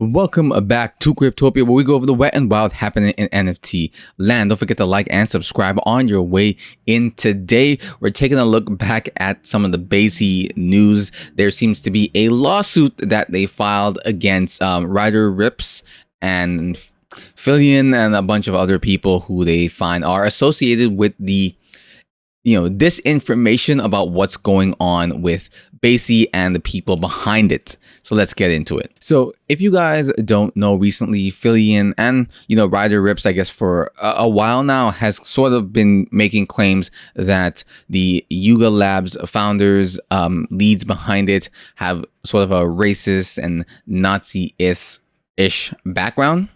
Welcome back to Cryptopia, where we go over the wet and wild happening in NFT land. Don't forget to like and subscribe on your way in. Today, we're taking a look back at some of the Basie news. There seems to be a lawsuit that they filed against Ryder Rips and Fillion and a bunch of other people who they find are associated with the disinformation about what's going on with Basie and the people behind it. So let's get into it. So if you guys don't know, recently Fillion and Ryder Rips, I guess for a while now, has sort of been making claims that the Yuga Labs founders, leads behind it, have sort of a racist and Nazi-ish background,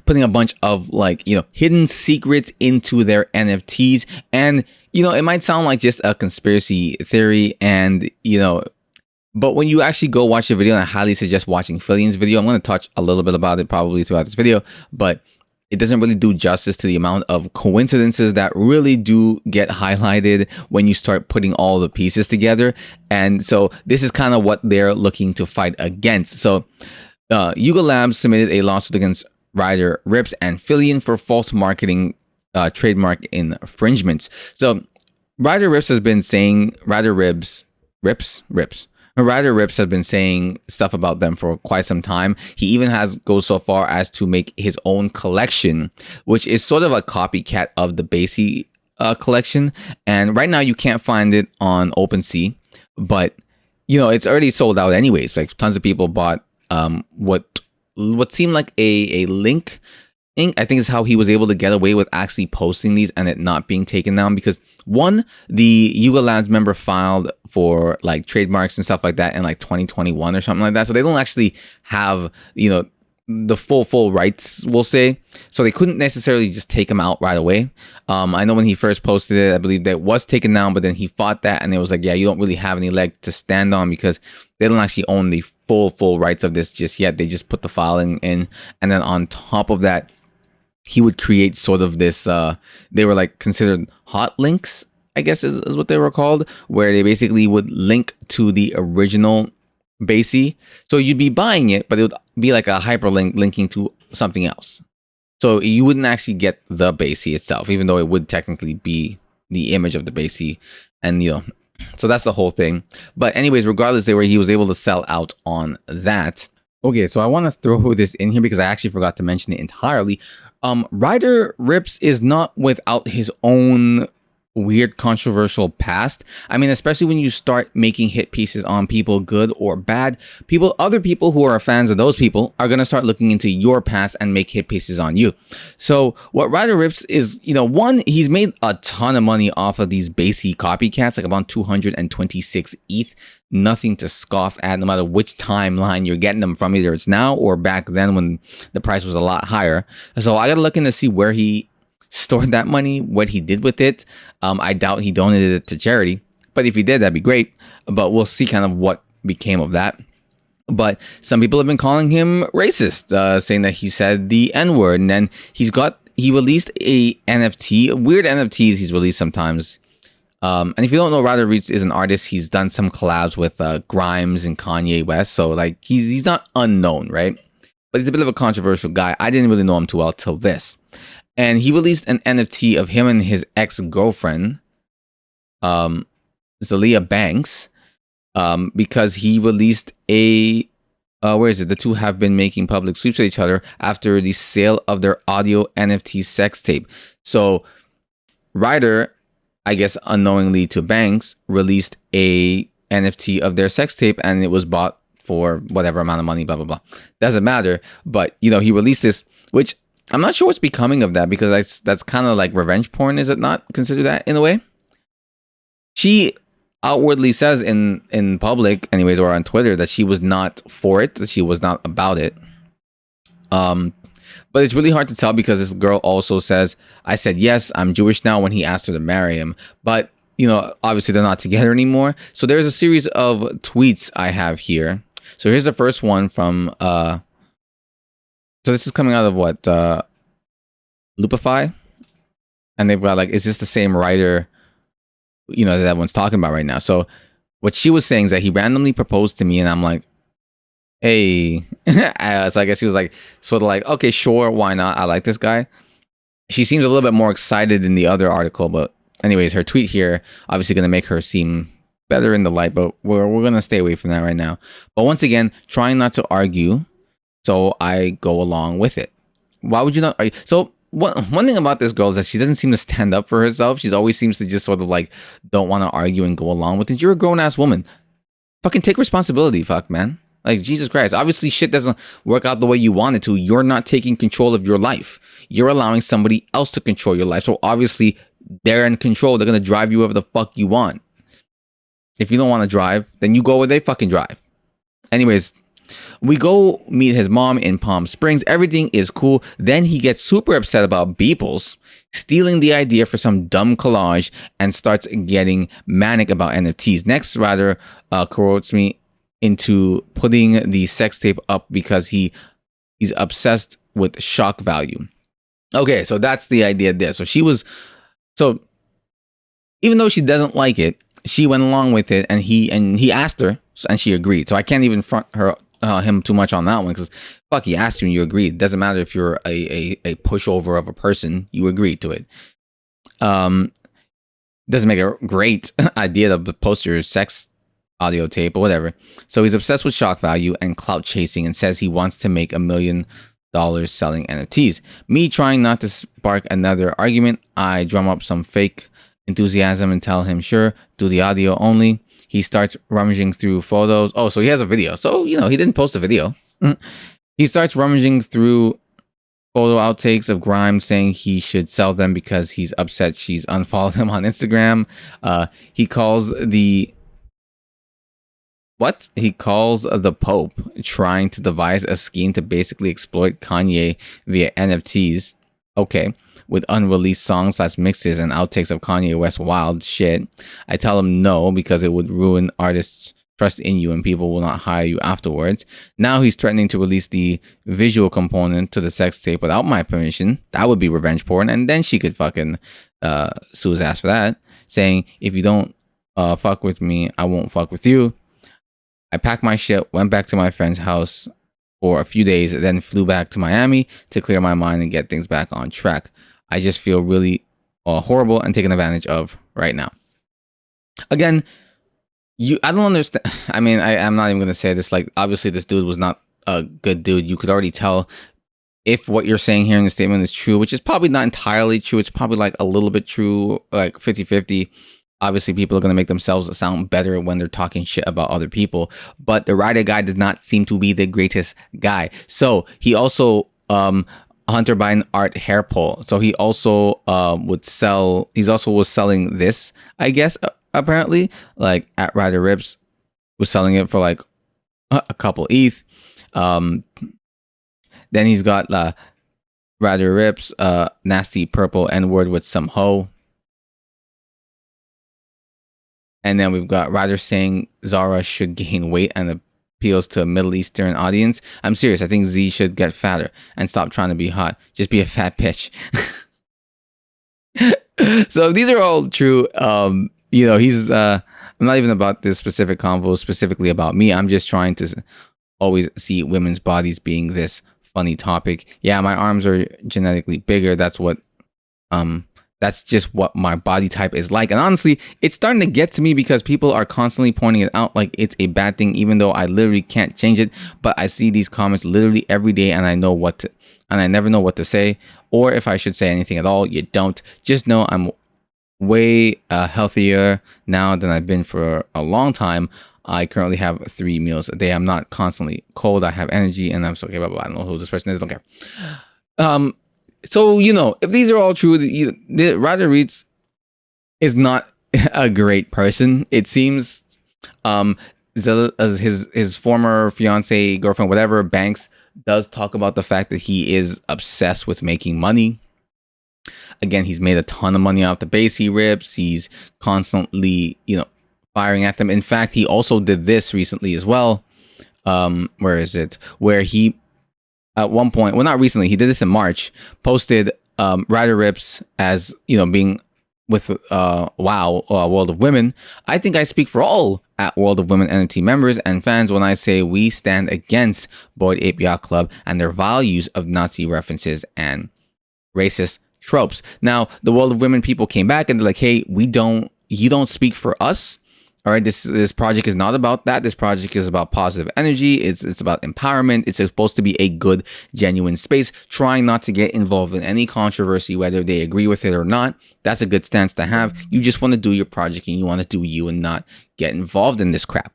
putting a bunch of hidden secrets into their NFTs. And it might sound like just a conspiracy theory, and but when you actually go watch the video, and I highly suggest watching Fillion's video. I'm going to touch a little bit about it probably throughout this video, but it doesn't really do justice to the amount of coincidences that really do get highlighted when you start putting all the pieces together. And so this is kind of what they're looking to fight against. So Yuga Labs submitted a lawsuit against Ryder Rips and Fillion for false marketing, trademark infringements. So Ryder Rips has been saying Ryder Rips has been saying stuff about them for quite some time. He even goes so far as to make his own collection, which is sort of a copycat of the Basie collection. And right now you can't find it on OpenSea, but it's already sold out anyways. Like tons of people bought what seemed like a link. I think is how he was able to get away with actually posting these and it not being taken down, because the Yuga Labs member filed for like trademarks and stuff like that in like 2021 or something like that. So they don't actually have, the full rights, we'll say. So they couldn't necessarily just take him out right away. I know when he first posted it, I believe that was taken down, but then he fought that and it was like, yeah, you don't really have any leg to stand on because they don't actually own the full rights of this just yet. They just put the filing in, and then on top of that, he would create sort of this, they were like considered hot links, I guess is what they were called, where they basically would link to the original Basie. So you'd be buying it, but it would be like a hyperlink linking to something else. So you wouldn't actually get the Basie itself, even though it would technically be the image of the Basie. And, so that's the whole thing. But anyways, regardless, he was able to sell out on that. Okay, so I want to throw this in here because I actually forgot to mention it entirely. Ryder Rips is not without his own weird controversial past. I mean, especially when you start making hit pieces on people, good or bad, other people who are fans of those people are going to start looking into your past and make hit pieces on you. So what Ryder Rips is, one, he's made a ton of money off of these Basie copycats, like about 226 ETH. Nothing to scoff at, no matter which timeline you're getting them from, either it's now or back then when the price was a lot higher. So I gotta look in to see where he stored that money, what he did with it. I doubt he donated it to charity, but if he did, that'd be great. But we'll see kind of what became of that. But some people have been calling him racist, saying that he said the N-word, and then he released a NFT, weird NFTs he's released sometimes. And if you don't know, Ryder Rips is an artist. He's done some collabs with Grimes and Kanye West, so like he's not unknown, right? But he's a bit of a controversial guy. I didn't really know him too well till this. And he released an NFT of him and his ex-girlfriend, Zalia Banks, because he released a, where is it? The two have been making public sweeps at each other after the sale of their audio NFT sex tape. So Ryder, I guess unknowingly to Banks, released a NFT of their sex tape, and it was bought for whatever amount of money, blah, blah, blah. Doesn't matter. But, he released this, which I'm not sure what's becoming of that, because that's kind of like revenge porn, is it not? Consider that in a way. She outwardly says in public, anyways, or on Twitter, that she was not for it, that she was not about it. But it's really hard to tell because this girl also says, I said, yes, I'm Jewish now, when he asked her to marry him. But, obviously they're not together anymore. So there's a series of tweets I have here. So here's the first one from, so this is coming out of what? Loopify? And they've got like, is this the same writer, that everyone's talking about right now? So what she was saying is that he randomly proposed to me, and I'm like, Hey. So I guess he was like, sort of like, okay, sure, why not? I like this guy. She seems a little bit more excited in the other article, but anyways, her tweet here obviously going to make her seem better in the light, but we're going to stay away from that right now. But once again, trying not to argue, so I go along with it. Why would you not argue? So one thing about this girl is that she doesn't seem to stand up for herself. She always seems to just sort of like don't want to argue and go along with it. You're a grown ass woman. Fucking take responsibility, fuck, man. Like, Jesus Christ. Obviously, shit doesn't work out the way you want it to. You're not taking control of your life. You're allowing somebody else to control your life. So, obviously, they're in control. They're going to drive you wherever the fuck you want. If you don't want to drive, then you go where they fucking drive. Anyways, we go meet his mom in Palm Springs. Everything is cool. Then he gets super upset about Beeples stealing the idea for some dumb collage and starts getting manic about NFTs. Next, rather, quotes me into putting the sex tape up because he's obsessed with shock value. Okay, so that's the idea there. So even though she doesn't like it, she went along with it, and he asked her, and she agreed. So I can't even front him too much on that one, because fuck, he asked you and you agreed. It doesn't matter if you're a pushover of a person, you agreed to it. Doesn't make a great idea to post your sex audio tape or whatever. So he's obsessed with shock value and clout chasing and says he wants to make $1 million selling NFTs. Me trying not to spark another argument, I drum up some fake enthusiasm and tell him, sure, do the audio only. He starts rummaging through photos. Oh, so he has a video. So, he didn't post a video. He starts rummaging through photo outtakes of Grimes saying he should sell them because he's upset she's unfollowed him on Instagram. He calls the Pope trying to devise a scheme to basically exploit Kanye via NFTs. Okay. With unreleased songs / mixes and outtakes of Kanye West wild shit. I tell him no because it would ruin artists' trust in you and people will not hire you afterwards. Now he's threatening to release the visual component to the sex tape without my permission. That would be revenge porn, and then she could fucking sue his ass for that, saying, if you don't fuck with me, I won't fuck with you. I packed my shit, went back to my friend's house for a few days, then flew back to Miami to clear my mind and get things back on track. I just feel really horrible and taken advantage of right now. Again, I don't understand. I mean, I'm not even going to say this. Like, obviously, this dude was not a good dude. You could already tell if what you're saying here in the statement is true, which is probably not entirely true. It's probably like a little bit true, like 50-50. Obviously, people are going to make themselves sound better when they're talking shit about other people. But the writer guy does not seem to be the greatest guy. So he also, Hunter Biden art hair pull. So he also was selling this, I guess, apparently. Like, at Ryder Rips was selling it for like a couple ETH. Then he's got Ryder Rips, nasty purple N-word with some hoe. And then we've got Ryder saying Zara should gain weight and appeals to a Middle Eastern audience. I'm serious. I think Z should get fatter and stop trying to be hot. Just be a fat bitch. So these are all true. He's I'm not even about this specific convo specifically about me. I'm just trying to always see women's bodies being this funny topic. Yeah, my arms are genetically bigger. That's just what my body type is like. And honestly, it's starting to get to me because people are constantly pointing it out like it's a bad thing, even though I literally can't change it. But I see these comments literally every day and I never know what to say, or if I should say anything at all. You don't. Just know I'm way healthier now than I've been for a long time. I currently have 3 meals a day. I'm not constantly cold. I have energy and I'm so okay, blah, blah, blah. I don't know who this person is. Don't care. So, if these are all true, Ryder Reeds is not a great person. It seems as his former fiance, girlfriend, whatever, Banks, does talk about the fact that he is obsessed with making money. Again, he's made a ton of money off the base he rips. He's constantly, firing at them. In fact, he also did this recently as well. Where is it? Where he... At one point, well, not recently, he did this in March, posted Ryder Rips as, being with World of Women. I think I speak for all at World of Women NFT members and fans when I say we stand against Bored Ape Yacht Club and their values of Nazi references and racist tropes. Now, the World of Women people came back and they're like, hey, you don't speak for us. All right, this project is not about that. This project is about positive energy. It's about empowerment. It's supposed to be a good, genuine space, trying not to get involved in any controversy, whether they agree with it or not. That's a good stance to have. You just want to do your project and you want to do you and not get involved in this crap.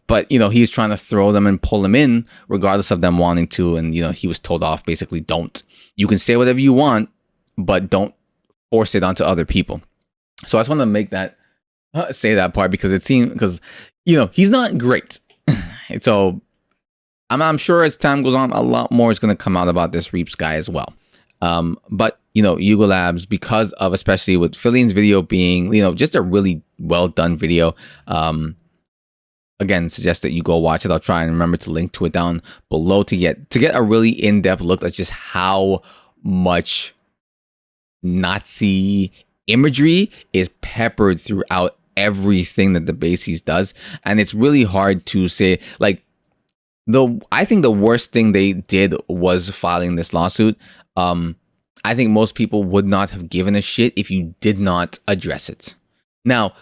But, he's trying to throw them and pull them in, regardless of them wanting to. And, he was told off, basically, don't. You can say whatever you want, but don't force it onto other people. So I just want to make that say that part because it seemed he's not great. So I'm sure as time goes on, a lot more is going to come out about this Reaps guy as well. But Yuga Labs, because of especially with Fillian's video being just a really well done video. Again, suggest that you go watch it. I'll try and remember to link to it down below to get a really in-depth look at just how much Nazi imagery is peppered throughout everything that the Bases does. And it's really hard to say, I think the worst thing they did was filing this lawsuit. I think most people would not have given a shit if you did not address it. Now,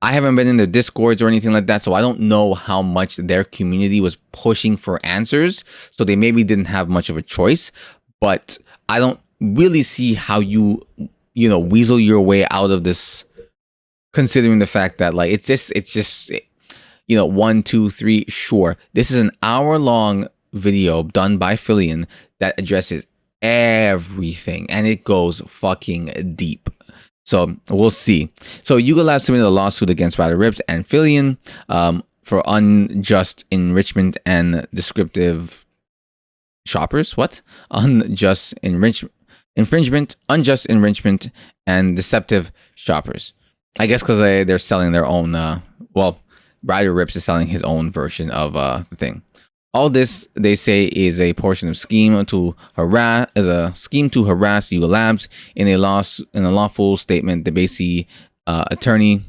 I haven't been in their Discords or anything like that, so I don't know how much their community was pushing for answers. So they maybe didn't have much of a choice, but I don't really see how you weasel your way out of this, considering the fact that it's just 1, 2, 3, sure. This is an hour-long video done by Fillian that addresses everything, and it goes fucking deep. So we'll see. So Yuga Labs submitted a lawsuit against Ryder Rips and Fillian for unjust enrichment and descriptive shoppers. What? Unjust infringement, unjust enrichment, and deceptive shoppers. I guess because they're selling their own. Ryder Rips is selling his own version of the thing. All this, they say, is a portion of scheme to harass Yuga Labs. In a lawful statement, the Basie attorney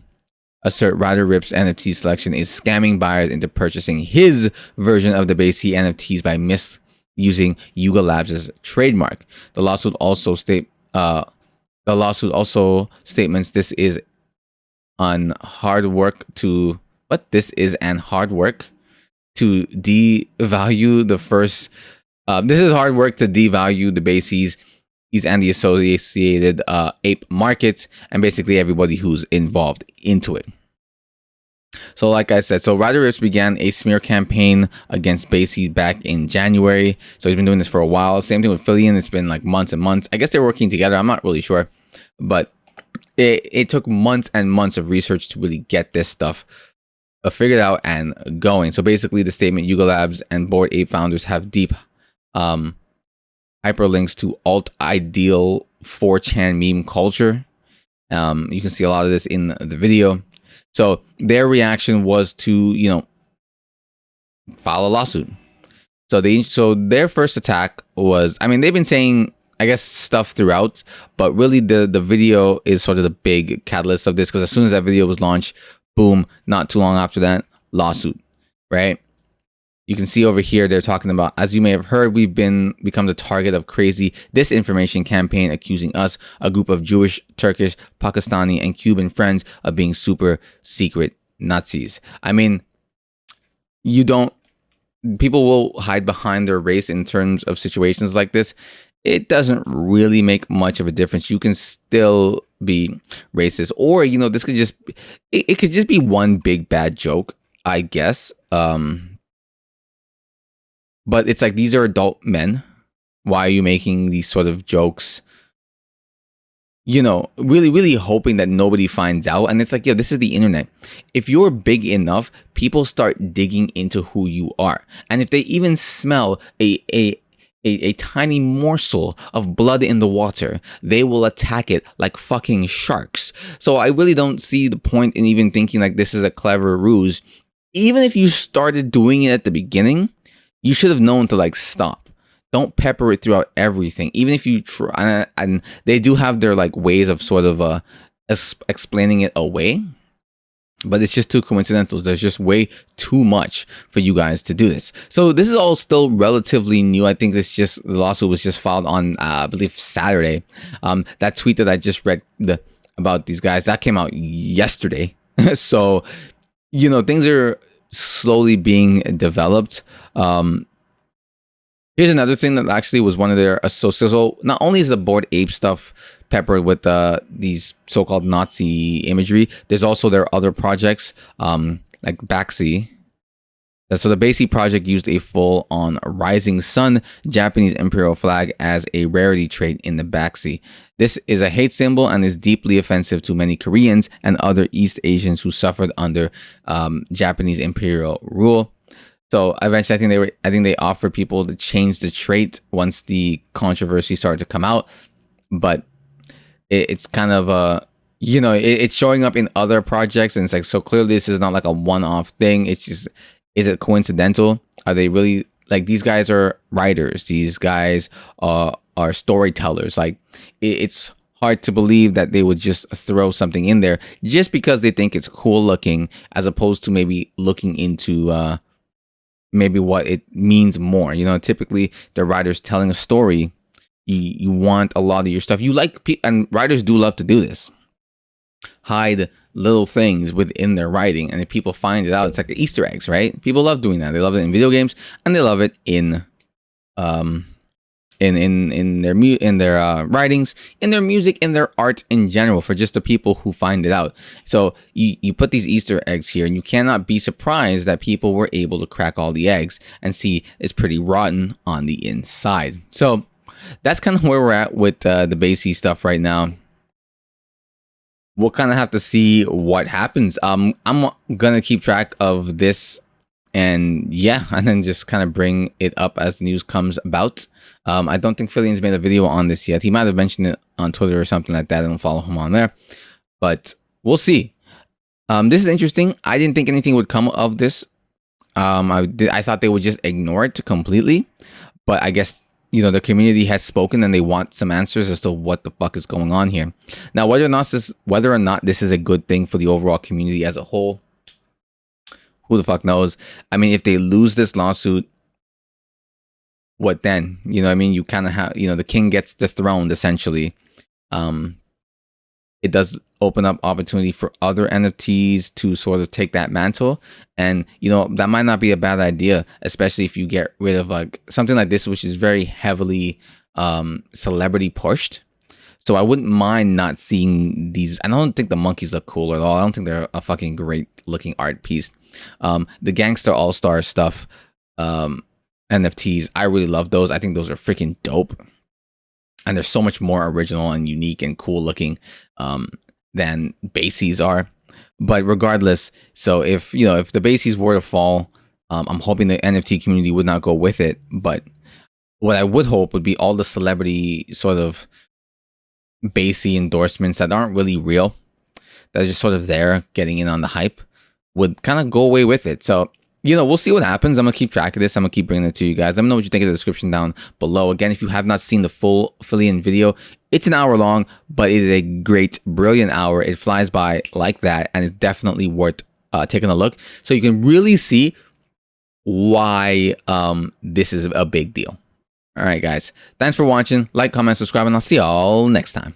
assert Ryder Rip's NFT selection is scamming buyers into purchasing his version of the Basie NFTs by misusing Yuga Labs' trademark. The lawsuit also statements this is an hard work to devalue the first. This is hard work to devalue the Bases and the associated ape markets and basically everybody who's involved into it. So like I said, Ryder Rips began a smear campaign against Bases back in January. So he's been doing this for a while. Same thing with Fillian. It's been months and months. I guess they're working together. I'm not really sure. But it took months and months of research to really get this stuff figured out and going. So basically the statement, Yuga Labs and Bored Ape founders have deep hyperlinks to alt-ideal 4chan meme culture. You can see a lot of this in the video. So their reaction was to, file a lawsuit. So their first attack was, they've been saying, I guess, stuff throughout, but really the video is sort of the big catalyst of this, because as soon as that video was launched, boom, not too long after that, lawsuit, right? You can see over here, they're talking about, as you may have heard, we've become the target of crazy disinformation campaign accusing us, a group of Jewish, Turkish, Pakistani, and friends of being super secret Nazis. People will hide behind their race in terms of situations like this. It doesn't really make much of a difference. You can still be racist, or this could just it could just be one big bad joke, I guess. But it's these are adult men. Why are you making these sort of jokes? Really hoping that nobody finds out. And it's this is the internet. If you're big enough, people start digging into who you are, and if they even smell a tiny morsel of blood in the water, they will attack it like fucking sharks. So I really don't see the point in even thinking this is a clever ruse. Even if you started doing it at the beginning, you should have known to stop. Don't pepper it throughout everything. Even if you try, and they do have their ways of sort of explaining it away. but it's just too coincidental. There's just way too much for you guys to do this. So this is all still relatively new. I think the lawsuit was just filed on, I believe, Saturday. That tweet that I just read about these guys, that came out yesterday. So, things are slowly being developed. Here's another thing that actually was one of their associates. So not only is the Bored Ape stuff peppered with these so-called Nazi imagery, there's also their other projects, like Baxi. So the Baxi project used a full-on rising sun Japanese imperial flag as a rarity trait in the Baxi. This is a hate symbol and is deeply offensive to many Koreans and other East Asians who suffered under Japanese imperial rule. So eventually, I think they offered people to change the trait once the controversy started to come out, but it's kind of it's showing up in other projects, and it's like, so clearly this is not like a one-off thing. It's just, is it coincidental? Are they really, like, these guys are writers? These guys are storytellers. Like, it's hard to believe that they would just throw something in there just because they think it's cool looking, as opposed to maybe looking into maybe what it means more. Typically the writer's telling a story. You want a lot of your stuff. You like, and writers do love to do this, hide little things within their writing, and if people find it out, it's like the Easter eggs, right? People love doing that. They love it in video games, and they love it in their writings, in their music, in their art in general, for just the people who find it out. So you put these Easter eggs here, and you cannot be surprised that people were able to crack all the eggs and see it's pretty rotten on the inside. So that's kind of where we're at with the Baxi stuff right now. We'll kind of have to see what happens. I'm gonna keep track of this, and then just kind of bring it up as the news comes about. I don't think Phillian's made a video on this yet. He might have mentioned it on Twitter or something like that. I don't follow him on there, but we'll see. This is interesting. I didn't think anything would come of this. I thought they would just ignore it completely, but I guess the community has spoken and they want some answers as to what the fuck is going on here. Now, whether or not this is a good thing for the overall community as a whole, who the fuck knows? I mean, if they lose this lawsuit, what then? You kind of have, the king gets dethroned, essentially. It does open up opportunity for other NFTs to sort of take that mantle. And, that might not be a bad idea, especially if you get rid of like something like this, which is very heavily celebrity pushed. So I wouldn't mind not seeing these. I don't think the monkeys look cool at all. I don't think they're a fucking great looking art piece. The Gangster All-Star stuff, NFTs, I really love those. I think those are freaking dope. And they're so much more original and unique and cool looking than Baxis are. But regardless, so if the Baxis were to fall, I'm hoping the NFT community would not go with it. But what I would hope would be all the celebrity sort of Baxi endorsements that aren't really real, that are just sort of there getting in on the hype, would kind of go away with it. So we'll see what happens. I'm going to keep track of this. I'm going to keep bringing it to you guys. Let me know what you think in the description down below. Again, if you have not seen the full Phillian video, it's an hour long, but it is a great, brilliant hour. It flies by like that, and it's definitely worth taking a look, so you can really see why this is a big deal. All right, guys. Thanks for watching. Like, comment, subscribe, and I'll see y'all next time.